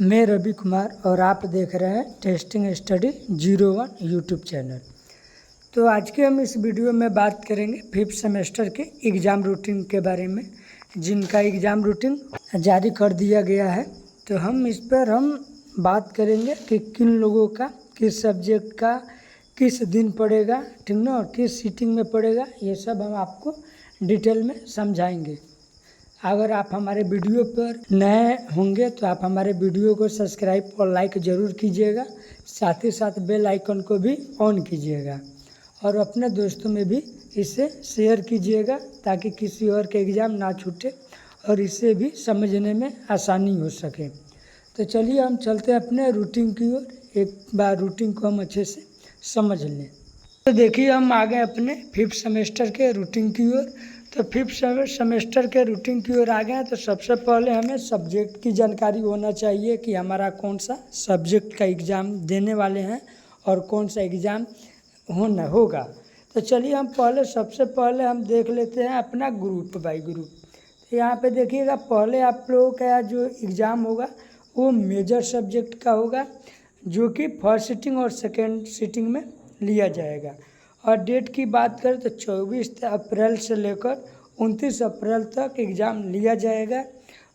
मैं रवि कुमार और आप देख रहे हैं टेस्टिंग स्टडी 01 यूट्यूब चैनल। तो आज के हम इस वीडियो में बात करेंगे 5th सेमेस्टर के एग्ज़ाम रूटीन के बारे में, जिनका एग्ज़ाम रूटीन जारी कर दिया गया है। तो हम इस पर बात करेंगे कि किन लोगों का किस सब्जेक्ट का किस दिन पड़ेगा, ठीक ना, और किस सीटिंग में पड़ेगा, ये सब हम आपको डिटेल में समझाएंगे। अगर आप हमारे वीडियो पर नए होंगे तो आप हमारे वीडियो को सब्सक्राइब और लाइक ज़रूर कीजिएगा, साथ ही साथ बेल आइकन को भी ऑन कीजिएगा और अपने दोस्तों में भी इसे शेयर कीजिएगा ताकि किसी और के एग्ज़ाम ना छूटे और इसे भी समझने में आसानी हो सके। तो चलिए हम चलते हैं अपने रूटीन की ओर। एक बार रूटीन को हम अच्छे से समझ लें। तो देखिए हम आ गए अपने 5th सेमेस्टर के रूटीन की ओर। तो 5th सेमेस्टर के रूटीन की ओर आ गए हैं। तो सबसे पहले हमें सब्जेक्ट की जानकारी होना चाहिए कि हमारा कौन सा सब्जेक्ट का एग्ज़ाम देने वाले हैं और कौन सा एग्ज़ाम होगा। तो चलिए हम सबसे पहले हम देख लेते हैं अपना ग्रुप बाय ग्रुप। तो यहाँ पे देखिएगा, पहले आप लोगों का जो एग्ज़ाम होगा वो मेजर सब्जेक्ट का होगा, जो कि फर्स्ट सीटिंग और सेकेंड सीटिंग में लिया जाएगा। और डेट की बात करें तो 24 अप्रैल से लेकर 29 अप्रैल तक एग्ज़ाम लिया जाएगा,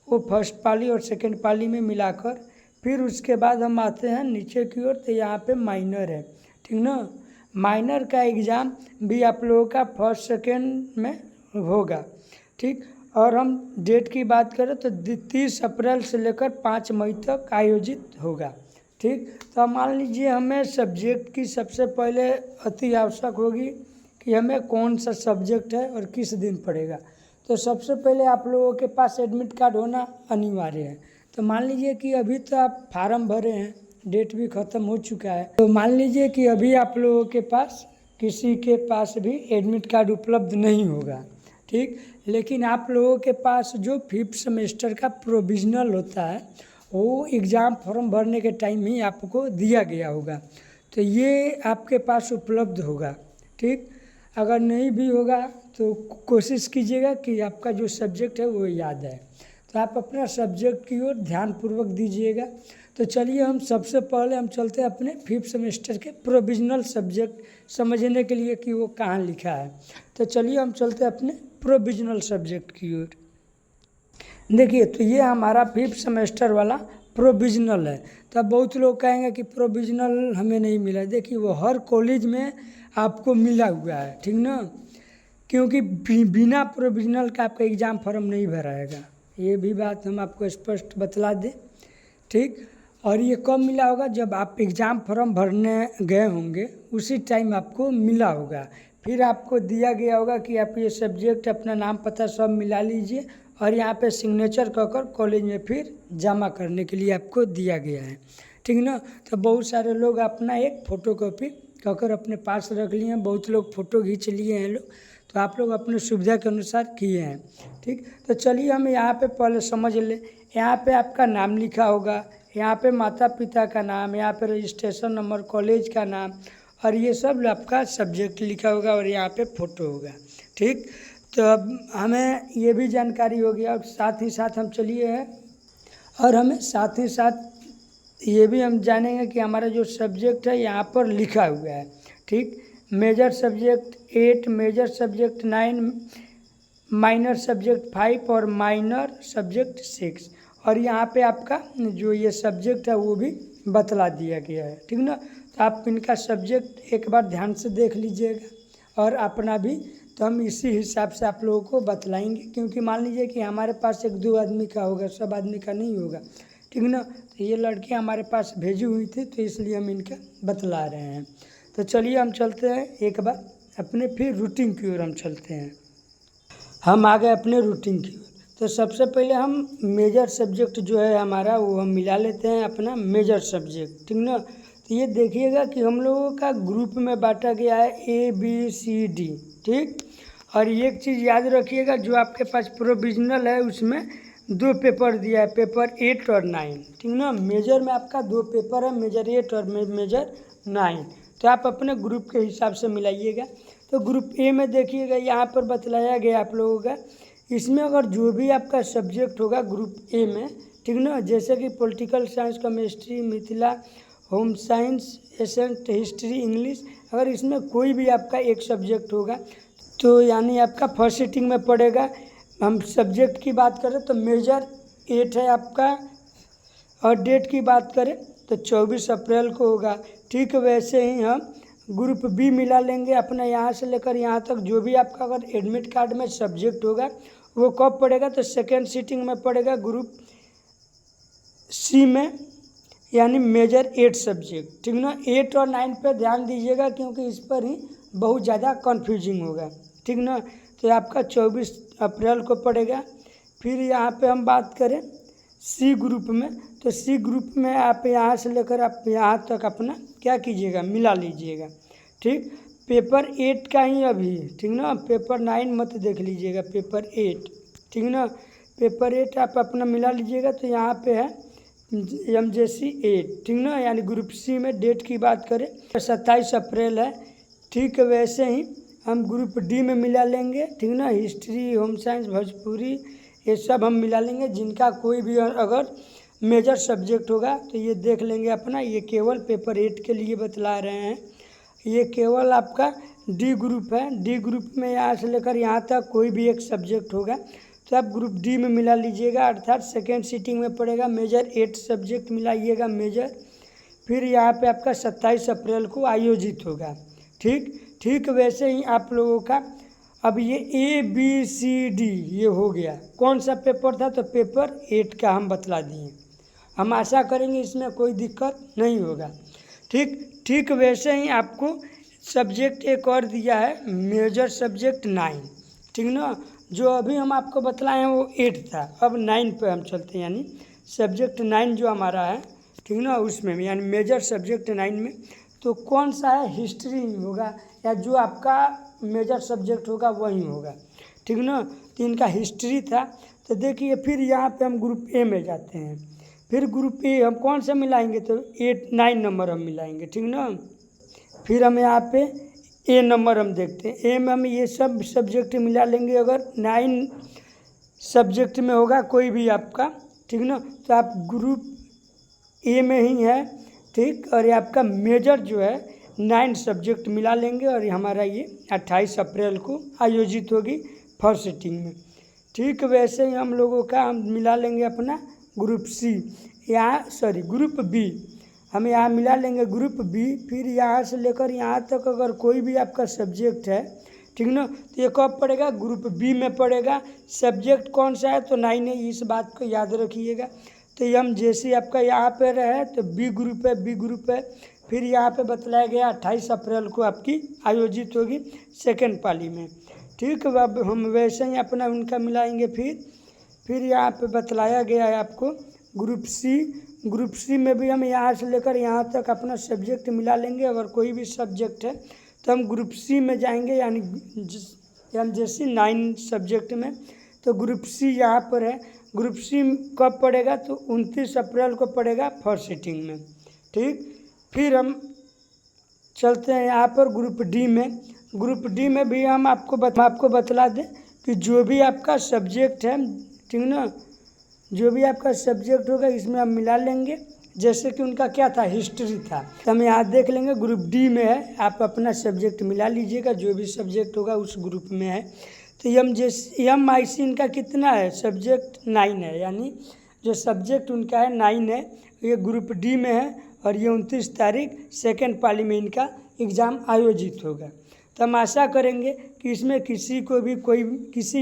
वो फर्स्ट पाली और सेकेंड पाली में मिलाकर। फिर उसके बाद हम आते हैं नीचे की ओर। तो यहाँ पे माइनर है, ठीक ना। माइनर का एग्ज़ाम भी आप लोगों का फर्स्ट सेकेंड में होगा, ठीक। और हम डेट की बात करें तो 30 अप्रैल से लेकर 5 मई तक आयोजित होगा, ठीक। तो मान लीजिए हमें सब्जेक्ट की सबसे पहले अति आवश्यक होगी कि हमें कौन सा सब्जेक्ट है और किस दिन पड़ेगा। तो सबसे पहले आप लोगों के पास एडमिट कार्ड होना अनिवार्य है। तो मान लीजिए कि अभी तो आप फार्म भरे हैं, डेट भी ख़त्म हो चुका है। तो मान लीजिए कि अभी आप लोगों के पास किसी के पास भी एडमिट कार्ड उपलब्ध नहीं होगा, ठीक। लेकिन आप लोगों के पास जो 5th सेमेस्टर का प्रोविजनल होता है वो एग्ज़ाम फॉर्म भरने के टाइम ही आपको दिया गया होगा। तो ये आपके पास उपलब्ध होगा, ठीक। अगर नहीं भी होगा तो कोशिश कीजिएगा कि आपका जो सब्जेक्ट है वो याद है। तो आप अपना सब्जेक्ट की ओर ध्यानपूर्वक दीजिएगा। तो चलिए हम सबसे पहले हम चलते हैं अपने 5th सेमेस्टर के प्रोविजनल सब्जेक्ट समझने के लिए कि वो कहाँ लिखा है। तो चलिए हम चलते हैं अपने प्रोविजनल सब्जेक्ट की ओर। देखिए, तो ये हमारा 5th सेमेस्टर वाला प्रोविजनल है। तो अब बहुत लोग कहेंगे कि प्रोविजनल हमें नहीं मिला। देखिए, वो हर कॉलेज में आपको मिला हुआ है, ठीक ना, क्योंकि बिना प्रोविजनल का आपका एग्ज़ाम फॉर्म नहीं भराएगा। ये भी बात हम आपको स्पष्ट बतला दें, ठीक। और ये कब मिला होगा? जब आप एग्ज़ाम फॉर्म भरने गए होंगे उसी टाइम आपको मिला होगा। फिर आपको दिया गया होगा कि आप ये सब्जेक्ट अपना नाम पता सब मिला लीजिए और यहाँ पे सिग्नेचर कर कॉलेज में फिर जमा करने के लिए आपको दिया गया है, ठीक ना। तो बहुत सारे लोग अपना एक फ़ोटोकॉपी कर अपने पास रख लिए हैं, बहुत लोग फ़ोटो खींच लिए हैं लोग। तो आप लोग अपने सुविधा के अनुसार किए हैं, ठीक। तो चलिए हम यहाँ पे पहले समझ लें। यहाँ पे आपका नाम लिखा होगा, यहाँ पे माता पिता का नाम, यहाँ पे रजिस्ट्रेशन नंबर, कॉलेज का नाम, और ये सब आपका सब्जेक्ट लिखा होगा और यहाँ पे फ़ोटो होगा, ठीक। तो अब हमें ये भी जानकारी हो गया और साथ ही साथ हम चलिए है और हमें साथ ही साथ ये भी हम जानेंगे कि हमारा जो सब्जेक्ट है यहाँ पर लिखा हुआ है, ठीक। Major subject 8, major subject 9, minor subject 5 और माइनर सब्जेक्ट 6। और यहाँ पे आपका जो ये सब्जेक्ट है वो भी बतला दिया गया है, ठीक ना। तो आप इनका सब्जेक्ट एक बार ध्यान से देख लीजिएगा और अपना भी। तो हम इसी हिसाब से आप लोगों को बतलाएंगे, क्योंकि मान लीजिए कि हमारे पास 1-2 आदमी का होगा, सब आदमी का नहीं होगा, ठीक ना। तो ये लड़कियाँ हमारे पास भेजी हुई थी तो इसलिए हम इनका बतला रहे हैं। तो चलिए हम चलते हैं एक बार अपने फिर रूटीन की ओर हम चलते हैं। हम आ गए अपने रूटीन की ओर। तो सबसे पहले हम मेजर सब्जेक्ट जो है हमारा वो हम मिला लेते हैं अपना मेजर सब्जेक्ट, ठीक ना। तो ये देखिएगा कि हम लोगों का ग्रुप में बांटा गया है ABCD, ठीक। और एक चीज़ याद रखिएगा, जो आपके पास प्रोविजनल है उसमें 2 पेपर दिया है, पेपर 8 और 9, ठीक ना। मेजर में आपका 2 पेपर है, मेजर 8 और मेजर 9। तो आप अपने ग्रुप के हिसाब से मिलाइएगा। तो ग्रुप A में देखिएगा यहाँ पर बतलाया गया आप लोगों का, इसमें अगर जो भी आपका सब्जेक्ट होगा ग्रुप A में, ठीक ना। जैसे कि political science, chemistry, Mithila, home science, ancient, history, English, अगर इसमें कोई भी आपका एक सब्जेक्ट होगा तो यानी आपका फर्स्ट सीटिंग में पड़ेगा। हम सब्जेक्ट की बात करें तो मेजर 8 है आपका, और डेट की बात करें तो 24 अप्रैल को होगा। ठीक वैसे ही हम ग्रुप बी मिला लेंगे अपना, यहाँ से लेकर यहाँ तक जो भी आपका अगर एडमिट कार्ड में सब्जेक्ट होगा वो कब पड़ेगा तो सेकेंड सीटिंग में पड़ेगा ग्रुप सी में, यानी मेजर 8 सब्जेक्ट, ठीक ना। 8 और 9 पे ध्यान दीजिएगा क्योंकि इस पर ही बहुत ज़्यादा कन्फ्यूजिंग होगा, ठीक ना। तो आपका 24 अप्रैल को पड़ेगा। फिर यहाँ पे हम बात करें सी ग्रुप में, तो सी ग्रुप में आप यहाँ से लेकर आप यहाँ तक अपना क्या कीजिएगा, मिला लीजिएगा, ठीक। पेपर 8 का ही अभी, ठीक ना, पेपर 9 मत देख लीजिएगा, पेपर 8, ठीक ना। पेपर 8 आप अपना मिला लीजिएगा। तो यहाँ पे है MJC 8, ठीक ना, यानी ग्रुप सी में डेट की बात करें तो 27 अप्रैल है। ठीक वैसे ही हम ग्रुप डी में मिला लेंगे, ठीक ना। हिस्ट्री, होम साइंस, भोजपुरी, ये सब हम मिला लेंगे। जिनका कोई भी अगर मेजर सब्जेक्ट होगा तो ये देख लेंगे अपना। ये केवल पेपर 8 के लिए बतला रहे हैं, ये केवल आपका डी ग्रुप है। डी ग्रुप में यहाँ से लेकर यहाँ तक कोई भी एक सब्जेक्ट होगा तो आप ग्रुप डी में मिला लीजिएगा, अर्थात सेकेंड सीटिंग में पड़ेगा। मेजर 8 सब्जेक्ट मिलाइएगा मेजर। फिर यहाँ पे आपका 27 अप्रैल को आयोजित होगा, ठीक वैसे ही आप लोगों का अब ये ABCD ये हो गया। कौन सा पेपर था तो पेपर 8 का हम बतला दिए। हम आशा करेंगे इसमें कोई दिक्कत नहीं होगा, ठीक वैसे ही आपको सब्जेक्ट एक और दिया है, मेजर सब्जेक्ट 9, ठीक ना। जो अभी हम आपको बतलाए हैं वो 8 था, अब 9 पे हम चलते हैं, यानी सब्जेक्ट 9 जो हमारा है, ठीक ना, उसमें यानी मेजर सब्जेक्ट 9 में तो कौन सा है, हिस्ट्री होगा, या जो आपका मेजर सब्जेक्ट होगा वही होगा, ठीक ना। तो इनका हिस्ट्री था। तो देखिए फिर यहाँ पे हम ग्रुप ए में जाते हैं। फिर ग्रुप ए हम कौन सा मिलाएंगे तो 9 नंबर हम मिलाएंगे, ठीक ना। फिर हम यहाँ पे ए नंबर हम देखते हैं। ए में हम ये सब सब्जेक्ट मिला लेंगे। अगर 9 सब्जेक्ट में होगा कोई भी आपका, ठीक ना, तो आप ग्रुप ए में ही है, ठीक। और ये आपका मेजर जो है 9 सब्जेक्ट मिला लेंगे और हमारा ये 28 अप्रैल को आयोजित होगी फर्स्ट सीटिंग में, ठीक। वैसे ही हम लोगों का हम मिला लेंगे अपना ग्रुप सी, ग्रुप बी हम यहाँ मिला लेंगे ग्रुप बी। फिर यहाँ से लेकर यहाँ तक अगर कोई भी आपका सब्जेक्ट है, ठीक ना, तो ये कब पड़ेगा, ग्रुप बी में पड़ेगा। सब्जेक्ट कौन सा है तो 9 है, इस बात को याद रखिएगा। तो हम जैसे आपका यहाँ पे रहे तो बी ग्रुप है। फिर यहाँ पे बतलाया गया 28 अप्रैल को आपकी आयोजित होगी सेकेंड पाली में, ठीक। अब हम वैसे ही अपना उनका मिलाएंगे। फिर यहाँ पे बतलाया गया है आपको ग्रुप सी में भी हम यहाँ से लेकर यहाँ तक अपना सब्जेक्ट मिला लेंगे। अगर कोई भी सब्जेक्ट है तो हम ग्रुप सी में जाएंगे, यानी जैसे 9 सब्जेक्ट में। तो ग्रुप सी यहाँ पर है। ग्रुप सी कब पड़ेगा तो 29 अप्रैल को पड़ेगा फर्स्ट सीटिंग में, ठीक। फिर हम चलते हैं यहाँ पर ग्रुप डी में। ग्रुप डी में भी हम आपको बतला दें कि जो भी आपका सब्जेक्ट है, ठीक ना, जो भी आपका सब्जेक्ट होगा इसमें हम मिला लेंगे। जैसे कि उनका क्या था, हिस्ट्री था, तो हम यहाँ देख लेंगे ग्रुप डी में है। आप अपना सब्जेक्ट मिला लीजिएगा, जो भी सब्जेक्ट होगा उस ग्रुप में है। तो MIC इनका कितना है, सब्जेक्ट 9 है, यानी जो सब्जेक्ट उनका है 9 है, ये ग्रुप डी में है। और ये 29 तारीख सेकेंड पाली में इनका एग्ज़ाम आयोजित होगा। तो हम आशा करेंगे कि इसमें किसी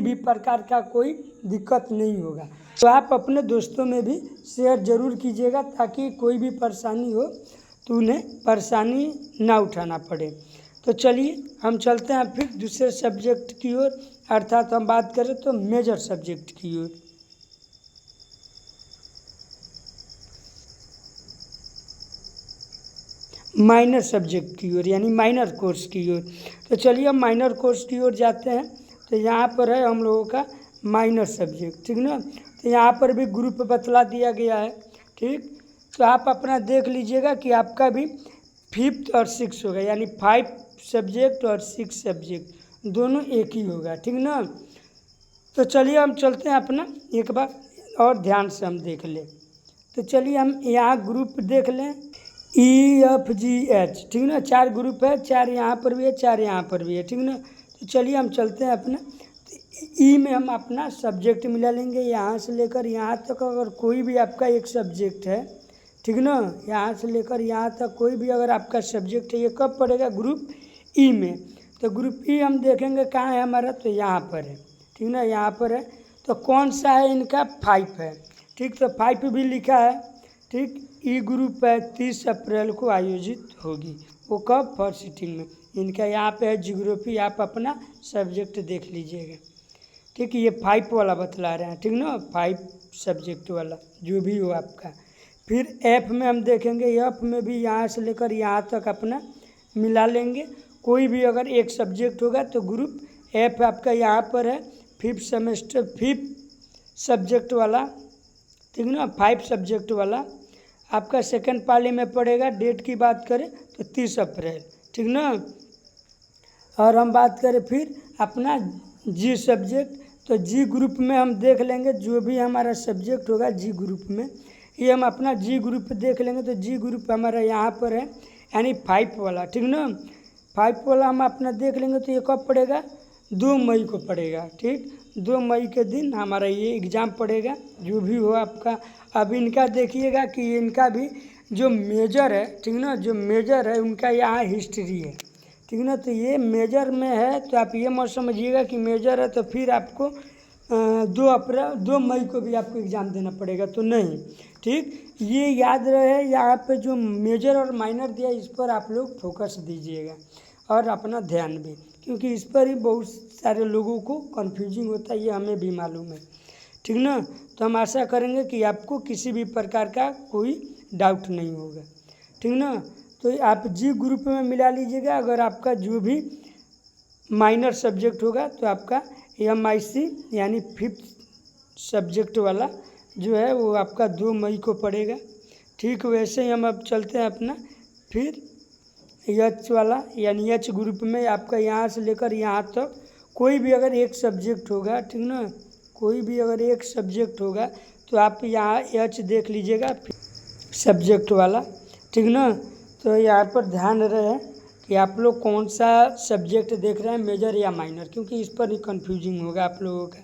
भी प्रकार का कोई दिक्कत नहीं होगा। तो आप अपने दोस्तों में भी शेयर ज़रूर कीजिएगा ताकि कोई भी परेशानी हो तो उन्हें परेशानी ना उठाना पड़े। तो चलिए हम चलते हैं फिर दूसरे सब्जेक्ट की ओर, अर्थात हम बात करें तो मेजर सब्जेक्ट की ओर। माइनर सब्जेक्ट की ओर, यानी माइनर कोर्स की ओर। तो चलिए हम माइनर कोर्स की ओर जाते हैं। तो यहाँ पर है हम लोगों का माइनर सब्जेक्ट, ठीक ना। तो यहाँ पर भी ग्रुप बतला दिया गया है, ठीक। तो आप अपना देख लीजिएगा कि आपका भी 5th और 6 होगा, यानी 5 सब्जेक्ट और 6 सब्जेक्ट दोनों एक ही होगा, ठीक ना। तो चलिए हम चलते हैं अपना एक बार और ध्यान से हम देख लें। तो चलिए हम यहाँ ग्रुप देख लें EFGH, ठीक ना, 4 ग्रुप है, 4 यहाँ पर भी है, 4 यहाँ पर भी है, ठीक ना। तो चलिए हम चलते हैं अपना। तो ई में हम अपना सब्जेक्ट मिला लेंगे, यहाँ से लेकर यहाँ तक अगर कोई भी आपका एक सब्जेक्ट है, ठीक ना, यहाँ से लेकर यहाँ तक कोई भी अगर आपका सब्जेक्ट है, ये कब पड़ेगा? ग्रुप ई में। तो ग्रुप ई हम देखेंगे कहाँ है हमारा, तो यहाँ पर है, ठीक ना, यहाँ पर है। तो कौन सा है इनका? 5 है, ठीक। तो 5 भी लिखा है, ठीक। ई ग्रुप है 30 अप्रैल को आयोजित होगी, वो कब? फर्स्ट सीटिंग में। इनका यहाँ पे है जियोग्राफी, आप अपना सब्जेक्ट देख लीजिएगा, ठीक। ये 5 वाला बतला रहे हैं, ठीक ना, 5 सब्जेक्ट वाला जो भी हो आपका। फिर एफ में हम देखेंगे, एफ में भी यहाँ से लेकर यहाँ तक अपना मिला लेंगे। कोई भी अगर एक सब्जेक्ट होगा तो ग्रुप एफ आपका यहाँ पर है, 5th सेमेस्टर 5th सब्जेक्ट वाला, ठीक ना, 5 सब्जेक्ट वाला आपका सेकंड पाली में पड़ेगा। डेट की बात करें तो 30 अप्रैल, ठीक ना। और हम बात करें फिर अपना जी सब्जेक्ट, तो जी ग्रुप में हम देख लेंगे जो भी हमारा सब्जेक्ट होगा जी ग्रुप में, ये हम अपना जी ग्रुप देख लेंगे। तो जी ग्रुप हमारा यहाँ पर है, यानी 5 वाला, ठीक ना, 5 वाला हम अपना देख लेंगे। तो ये कब पड़ेगा? 2 मई को पड़ेगा, ठीक। 2 मई के दिन हमारा ये एग्ज़ाम पड़ेगा, जो भी हो आपका। अब इनका देखिएगा कि इनका भी जो मेजर है, ठीक ना, जो मेजर है उनका यहाँ हिस्ट्री है, ठीक ना। तो ये मेजर में है, तो आप ये मत समझिएगा कि मेजर है तो फिर आपको 2 मई को भी आपको एग्ज़ाम देना पड़ेगा, तो नहीं, ठीक। ये याद रहे, यहाँ पे जो मेजर और माइनर दिया इस पर आप लोग फोकस दीजिएगा और अपना ध्यान भी, क्योंकि इस पर ही बहुत सारे लोगों को कन्फ्यूजिंग होता है, ये हमें भी मालूम है, ठीक ना। तो हम आशा करेंगे कि आपको किसी भी प्रकार का कोई डाउट नहीं होगा, ठीक ना। तो आप जी ग्रुप में मिला लीजिएगा। अगर आपका जो भी माइनर सब्जेक्ट होगा तो आपका MIC यानी 5th सब्जेक्ट वाला जो है वो आपका 2 मई को पड़ेगा, ठीक। वैसे ही हम अब चलते हैं अपना फिर एच वाला, यानी एच ग्रुप में आपका यहाँ से लेकर यहाँ तक कोई भी अगर एक सब्जेक्ट होगा, ठीक ना, कोई भी अगर एक सब्जेक्ट होगा तो आप यहाँ एच देख लीजिएगा सब्जेक्ट वाला, ठीक ना। तो यहाँ पर ध्यान रहे कि आप लोग कौन सा सब्जेक्ट देख रहे हैं, मेजर या माइनर, क्योंकि इस पर ही कन्फ्यूजिंग होगा आप लोगों का,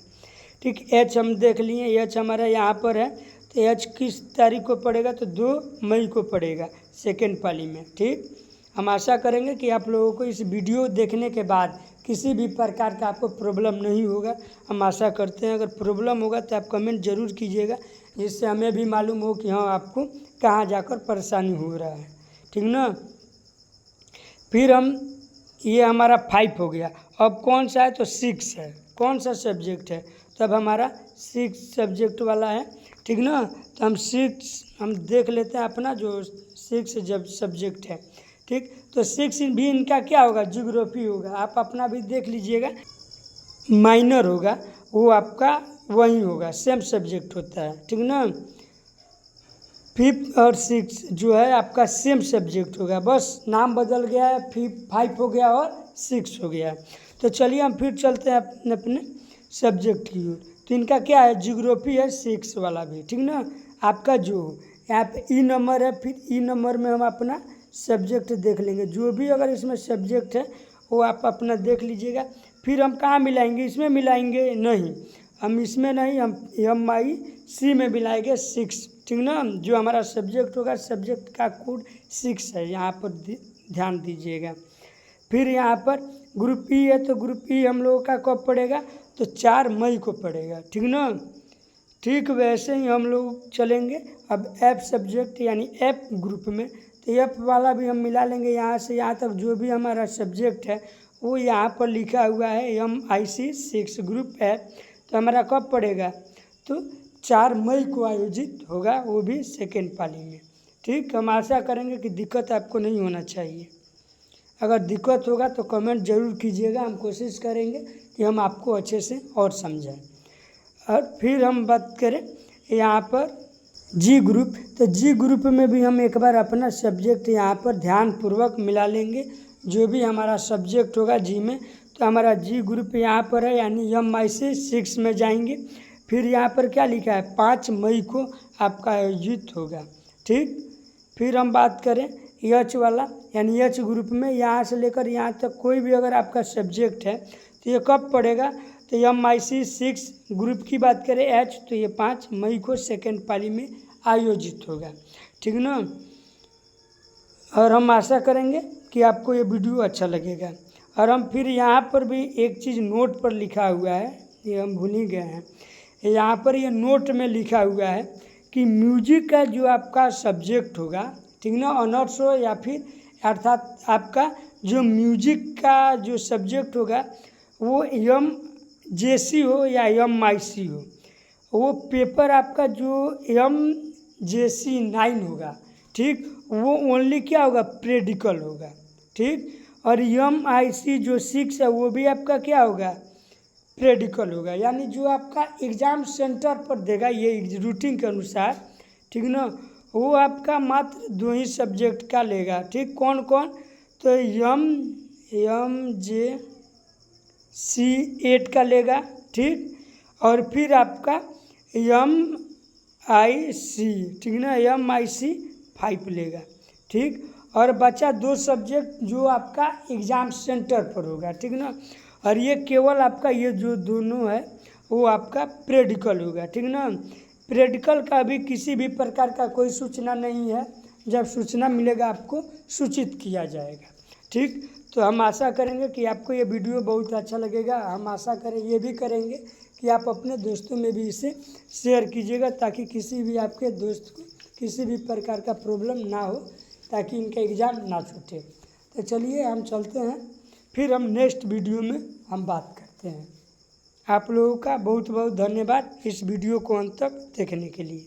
ठीक। एच हम देख लिए, एच हमारा यहाँ पर है। तो एच किस तारीख को पड़ेगा? तो 2 मई को पड़ेगा सेकेंड पाली में, ठीक। हम आशा करेंगे कि आप लोगों को इस वीडियो देखने के बाद किसी भी प्रकार का आपको प्रॉब्लम नहीं होगा, हम आशा करते हैं। अगर प्रॉब्लम होगा तो आप कमेंट ज़रूर कीजिएगा, जिससे हमें भी मालूम हो कि हाँ आपको कहाँ जाकर परेशानी हो रहा है, ठीक ना। फिर हम ये हमारा 5 हो गया। अब कौन सा है? तो 6 है। कौन सा सब्जेक्ट है? तब हमारा 6 सब्जेक्ट वाला है, ठीक ना। तो हम 6 हम देख लेते हैं अपना जो 6 जब सब्जेक्ट है, ठीक। तो 6 भी इनका क्या होगा? ज्योग्राफी होगा। आप अपना भी देख लीजिएगा, माइनर होगा वो आपका वही होगा, सेम सब्जेक्ट होता है, ठीक ना। 5 और 6 जो है आपका सेम सब्जेक्ट होगा, बस नाम बदल गया है, 5 हो गया और 6 हो गया। तो चलिए हम फिर चलते हैं अपने अपने सब्जेक्ट की ओर। तो इनका क्या है? ज्योग्राफी है 6 वाला भी, ठीक ना। आपका जो यहाँ पे ई नंबर है, फिर ई नंबर में हम अपना सब्जेक्ट देख लेंगे। जो भी अगर इसमें सब्जेक्ट है वो आप अपना देख लीजिएगा। फिर हम कहाँ मिलाएंगे? इसमें मिलाएंगे नहीं, हम इसमें नहीं, हम MIC में मिलाएंगे 6, ठीक ना। जो हमारा सब्जेक्ट होगा, सब्जेक्ट का कोड 6 है, यहाँ पर ध्यान दीजिएगा। फिर यहाँ पर ग्रुप ई है, तो ग्रुप ई हम लोगों का कब पड़ेगा? तो 4 मई को पड़ेगा, ठीक ना। ठीक वैसे ही हम लोग चलेंगे अब एफ सब्जेक्ट यानी एफ ग्रुप में। तो एफ वाला भी हम मिला लेंगे, यहाँ से यहाँ तक जो भी हमारा सब्जेक्ट है वो यहाँ पर लिखा हुआ है MIC 6 ग्रुप है। तो हमारा कब पड़ेगा? तो 4 मई को आयोजित होगा, वो भी सेकेंड पाली में, ठीक। हम आशा करेंगे कि दिक्कत आपको नहीं होना चाहिए। अगर दिक्कत होगा तो कमेंट ज़रूर कीजिएगा, हम कोशिश करेंगे कि हम आपको अच्छे से और समझाएं। और फिर हम बात करें यहाँ पर जी ग्रुप, तो जी ग्रुप में भी हम एक बार अपना सब्जेक्ट यहाँ पर ध्यानपूर्वक मिला लेंगे। जो भी हमारा सब्जेक्ट होगा जी में, तो हमारा जी ग्रुप यहाँ पर है, यानी MIC 6 में जाएंगे। फिर यहाँ पर क्या लिखा है 5 मई को आपका आयोजित होगा। ठीक, फिर हम बात करें एच वाला, यानी एच ग्रुप में यहाँ से लेकर यहाँ तक कोई भी अगर आपका सब्जेक्ट है तो ये कब पड़ेगा, तो MIC 6 ग्रुप की बात करें एच, तो ये 5 मई को सेकेंड पाली में आयोजित होगा। ठीक ना, और हम आशा करेंगे कि आपको ये वीडियो अच्छा लगेगा। और हम फिर यहाँ पर भी एक चीज़ नोट पर लिखा हुआ है, ये हम भूल ही गए हैं, यहाँ पर ये नोट में लिखा हुआ है कि म्यूजिक का जो आपका सब्जेक्ट होगा, ठीक ना, ऑनर्स हो या फिर अर्थात आपका जो म्यूजिक का जो सब्जेक्ट होगा वो MJC हो या MIC हो, वो पेपर आपका जो MJC 9 होगा, ठीक, वो ओनली क्या होगा, प्रेडिकल होगा। ठीक, और MIC जो 6 है वो भी आपका क्या होगा, प्रेडिकल होगा। यानी जो आपका एग्ज़ाम सेंटर पर देगा ये रूटीन के अनुसार, ठीक ना, वो आपका मात्र 2 ही सब्जेक्ट का लेगा। ठीक, कौन कौन, तो MJC 8 का लेगा। ठीक, और फिर आपका MIC, ठीक ना, MIC 5 लेगा। ठीक, और बचा 2 सब्जेक्ट जो आपका एग्ज़ाम सेंटर पर होगा। ठीक ना, और ये केवल आपका ये जो दोनों है वो आपका प्रेडिकल होगा। ठीक ना, प्रेडिकल का भी किसी भी प्रकार का कोई सूचना नहीं है, जब सूचना मिलेगा आपको सूचित किया जाएगा। ठीक, तो हम आशा करेंगे कि आपको ये वीडियो बहुत अच्छा लगेगा। हम आशा करें ये भी करेंगे कि आप अपने दोस्तों में भी इसे शेयर कीजिएगा, ताकि किसी भी आपके दोस्त को किसी भी प्रकार का प्रॉब्लम ना हो, ताकि इनका एग्ज़ाम ना छूटे। तो चलिए हम चलते हैं, फिर हम नेक्स्ट वीडियो में हम बात करते हैं। आप लोगों का बहुत बहुत धन्यवाद इस वीडियो को अंत तक देखने के लिए।